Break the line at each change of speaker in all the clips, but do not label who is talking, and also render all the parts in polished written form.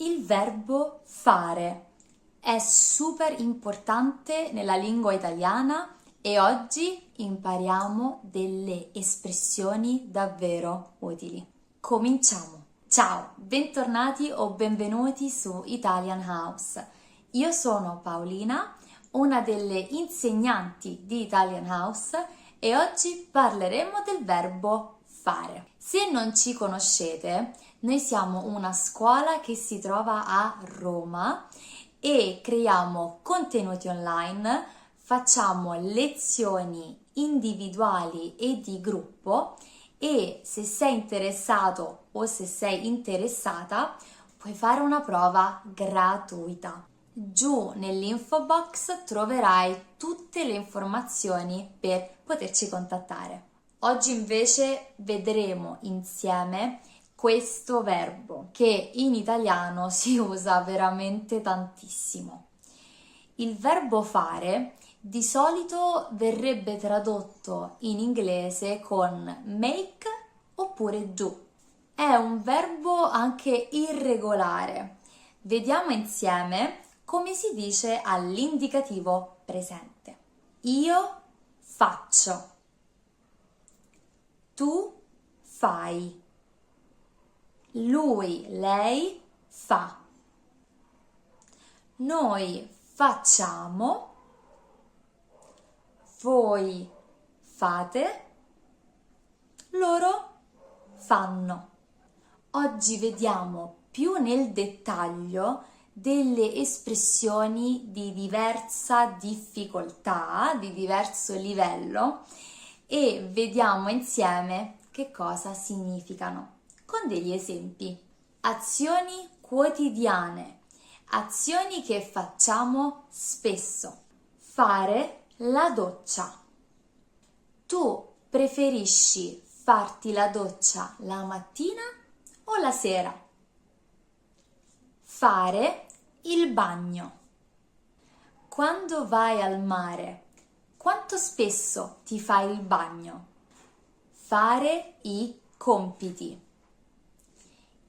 Il verbo fare è super importante nella lingua italiana e oggi impariamo delle espressioni davvero utili. Cominciamo! Ciao, bentornati o benvenuti su Italian House. Io sono Paolina, una delle insegnanti di Italian House e oggi parleremo del verbo fare. Se non ci conoscete, noi siamo una scuola che si trova a Roma e creiamo contenuti online, facciamo lezioni individuali e di gruppo e se sei interessato o se sei interessata puoi fare una prova gratuita. Giù nell'info box troverai tutte le informazioni per poterci contattare. Oggi invece vedremo insieme questo verbo che in italiano si usa veramente tantissimo. Il verbo fare di solito verrebbe tradotto in inglese con make oppure do. È un verbo anche irregolare. Vediamo insieme come si dice all'indicativo presente. Io faccio. Tu fai. Lui, lei fa. Noi facciamo. Voi fate. Loro fanno. Oggi vediamo più nel dettaglio delle espressioni di diversa difficoltà, di diverso livello e vediamo insieme che cosa significano con degli esempi. Azioni quotidiane, azioni che facciamo spesso. Fare la doccia. Tu preferisci farti la doccia la mattina o la sera? Fare il bagno. Quando vai al mare, quanto spesso ti fai il bagno? Fare i compiti.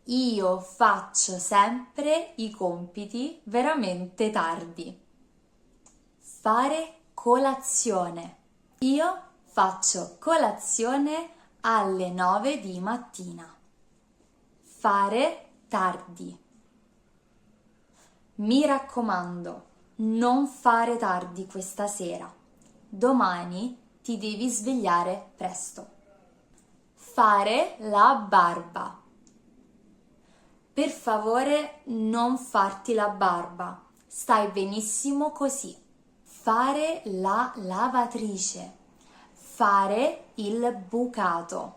Io faccio sempre i compiti veramente tardi. Fare colazione. Io faccio colazione alle 9 di mattina. Fare tardi. Mi raccomando, non fare tardi questa sera. Domani ti devi svegliare presto. Fare la barba. Per favore, non farti la barba. Stai benissimo così. Fare la lavatrice. Fare il bucato.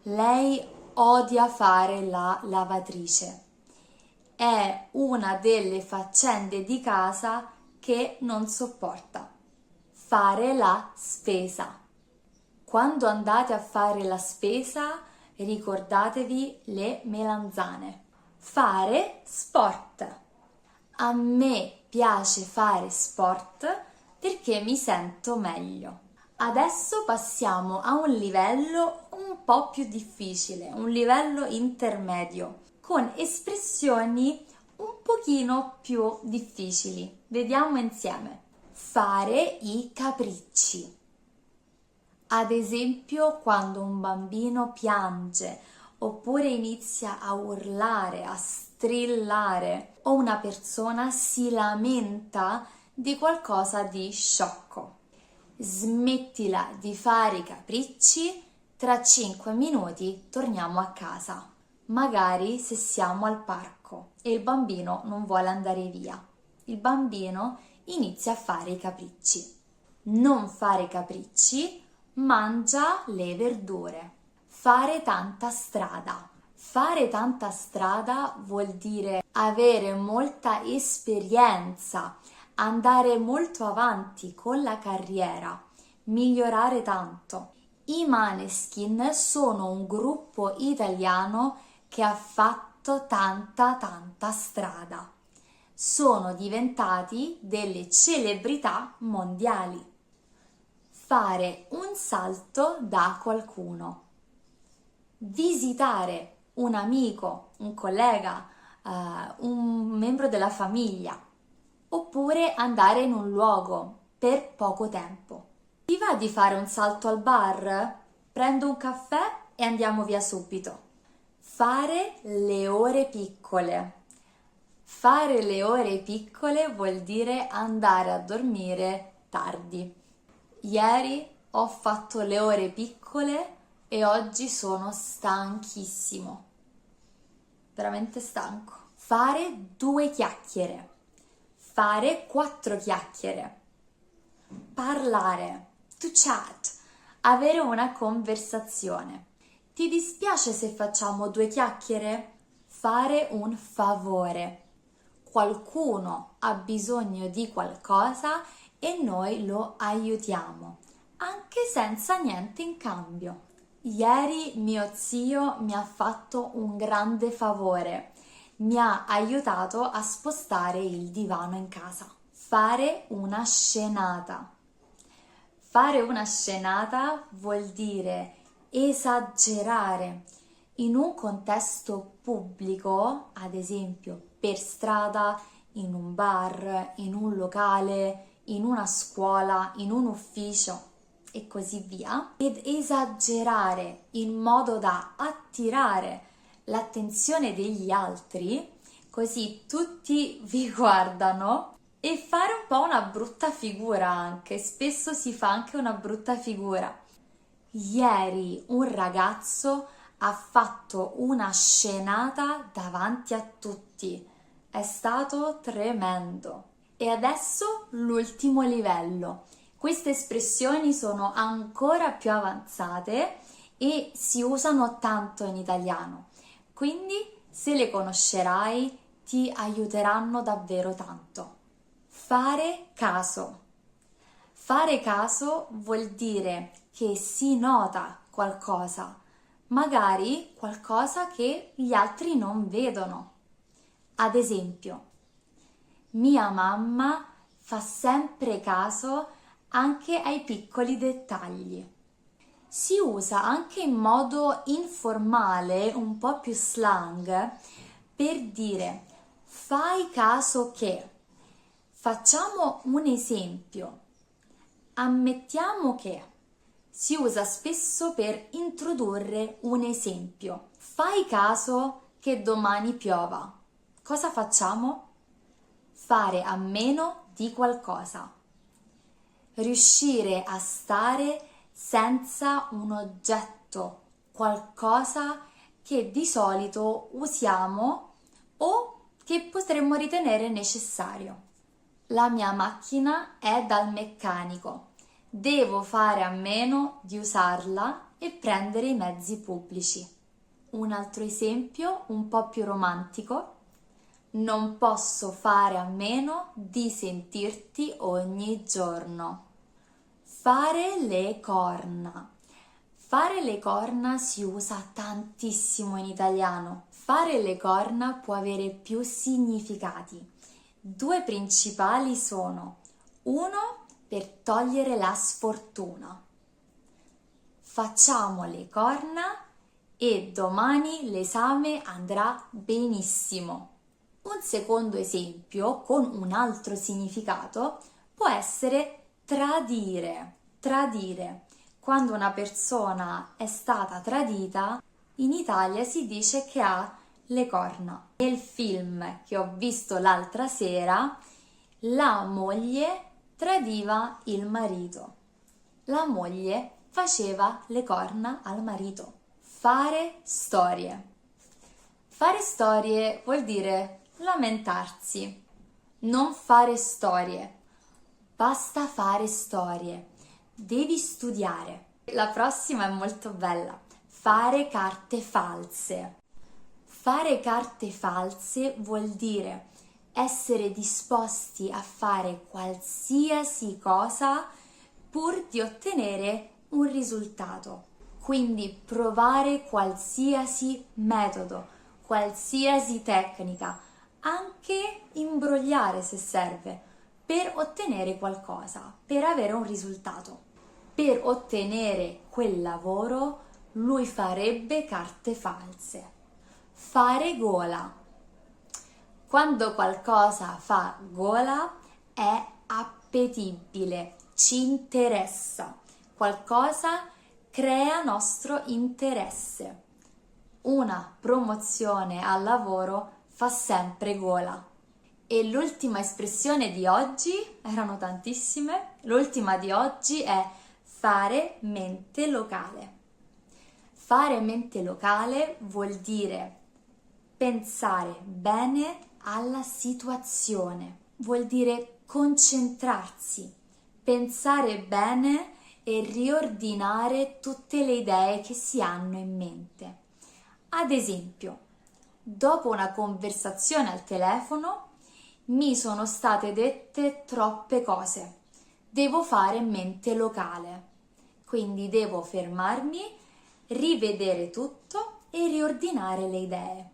Lei odia fare la lavatrice. È una delle faccende di casa che non sopporta. Fare la spesa. Quando andate a fare la spesa, ricordatevi le melanzane. Fare sport. A me piace fare sport perché mi sento meglio. Adesso passiamo a un livello un po' più difficile, un livello intermedio, con espressioni un pochino più difficili. Vediamo insieme. Fare i capricci. Ad esempio, quando un bambino piange oppure inizia a urlare, a strillare o una persona si lamenta di qualcosa di sciocco. Smettila di fare i capricci, tra 5 minuti torniamo a casa. Magari se siamo al parco e il bambino non vuole andare via. Il bambino inizia a fare i capricci. Non fare i capricci, mangia le verdure. Fare tanta strada. Fare tanta strada vuol dire avere molta esperienza, andare molto avanti con la carriera, migliorare tanto. I Maneskin sono un gruppo italiano che ha fatto tanta strada. Sono diventati delle celebrità mondiali. Fare un salto da qualcuno. Visitare un amico, un collega, un membro della famiglia, oppure andare in un luogo per poco tempo. Ti va di fare un salto al bar? Prendo un caffè e andiamo via subito. Fare le ore piccole. Fare le ore piccole vuol dire andare a dormire tardi. Ieri ho fatto le ore piccole e oggi sono stanchissimo. Veramente stanco. Fare 2 chiacchiere. Fare 4 chiacchiere. Parlare. To chat. Avere una conversazione. Ti dispiace se facciamo 2 chiacchiere? Fare un favore. Qualcuno ha bisogno di qualcosa e noi lo aiutiamo, anche senza niente in cambio. Ieri mio zio mi ha fatto un grande favore, mi ha aiutato a spostare il divano in casa. Fare una scenata. Fare una scenata vuol dire esagerare in un contesto pubblico, ad esempio per strada, in un bar, in un locale, in una scuola, in un ufficio e così via, ed esagerare in modo da attirare l'attenzione degli altri, così tutti vi guardano, e fare un po' una brutta figura anche, spesso si fa anche una brutta figura. Ieri un ragazzo ha fatto una scenata davanti a tutti, è stato tremendo. E adesso l'ultimo livello. Queste espressioni sono ancora più avanzate e si usano tanto in italiano, quindi se le conoscerai ti aiuteranno davvero tanto. Fare caso. Fare caso vuol dire che si nota qualcosa, magari qualcosa che gli altri non vedono. Ad esempio, mia mamma fa sempre caso anche ai piccoli dettagli. Si usa anche in modo informale, un po' più slang, per dire fai caso che. Facciamo un esempio. Ammettiamo che. Si usa spesso per introdurre un esempio. Fai caso che domani piova. Cosa facciamo? Fare a meno di qualcosa. Riuscire a stare senza un oggetto, qualcosa che di solito usiamo o che potremmo ritenere necessario. La mia macchina è dal meccanico. Devo fare a meno di usarla e prendere i mezzi pubblici. Un altro esempio un po' più romantico. Non posso fare a meno di sentirti ogni giorno. Fare le corna. Fare le corna si usa tantissimo in italiano. Fare le corna può avere più significati. 2 principali sono: uno, per togliere la sfortuna. Facciamo le corna e domani l'esame andrà benissimo. Un secondo esempio con un altro significato può essere tradire. Tradire. Quando una persona è stata tradita, in Italia si dice che ha le corna. Nel film che ho visto l'altra sera, la moglie tradiva il marito. La moglie faceva le corna al marito. Fare storie. Fare storie vuol dire lamentarsi. Non fare storie. Basta fare storie. Devi studiare. La prossima è molto bella. Fare carte false. Fare carte false vuol dire essere disposti a fare qualsiasi cosa pur di ottenere un risultato. Quindi provare qualsiasi metodo, qualsiasi tecnica, anche imbrogliare se serve, per ottenere qualcosa, per avere un risultato. Per ottenere quel lavoro lui farebbe carte false. Fare gola. Quando qualcosa fa gola è appetibile, ci interessa, qualcosa crea nostro interesse. Una promozione al lavoro fa sempre gola. E l'ultima espressione di oggi, erano tantissime, l'ultima di oggi è fare mente locale. Fare mente locale vuol dire pensare bene alla situazione, vuol dire concentrarsi, pensare bene e riordinare tutte le idee che si hanno in mente. Ad esempio, dopo una conversazione al telefono mi sono state dette troppe cose. Devo fare mente locale, quindi devo fermarmi, rivedere tutto e riordinare le idee.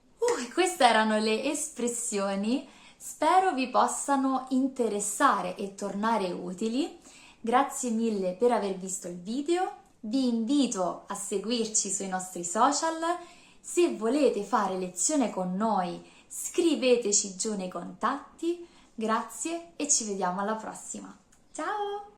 Queste erano le espressioni, spero vi possano interessare e tornare utili. Grazie mille per aver visto il video, vi invito a seguirci sui nostri social. Se volete fare lezione con noi, scriveteci giù nei contatti. Grazie e ci vediamo alla prossima. Ciao!